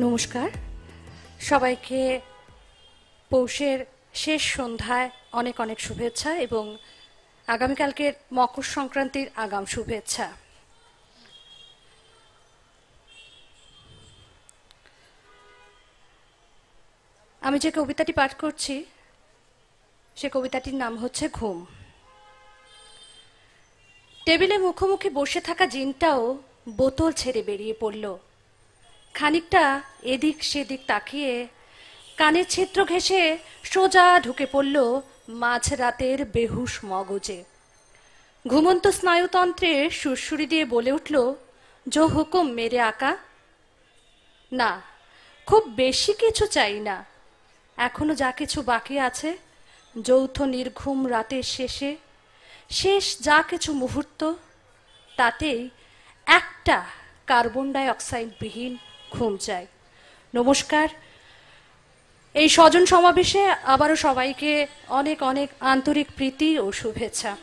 নমস্কার সবাইকে পৌষের শেষ সন্ধ্যায় অনেক অনেক শুভেচ্ছা এবং আগামীকালকের মকর সংক্রান্তির আগাম শুভেচ্ছা। আমি যে কবিতাটি পাঠ করছি সে কবিতাটির নাম হচ্ছে ঘুম। টেবিলে মুখোমুখি বসে থাকা জিনটাও বোতল ছেড়ে বেরিয়ে পড়ল। খানিকটা এদিক সেদিক তাকিয়ে কানের ছিদ্র ঘেঁষে সোজা ঢুকে পড়ল মাঝরাতের বেহুশ মগজে। ঘুমন্ত স্নায়ুতন্ত্রে সুরসুরি দিয়ে বলে উঠল, জো হুকুম মেরে আকা। না, খুব বেশি কিছু চাই না। এখনো যা কিছু বাকি আছে, যৌথ নির্ঘুম রাতের শেষে শেষ যা কিছু মুহূর্ত, তাতেই একটা কার্বন ডাই অক্সাইডবিহীন ঘুম চাই। নমস্কার। এই স্বজন সমাবেশে আবারও সবাইকে অনেক অনেক আন্তরিক প্রীতি ও শুভেচ্ছা।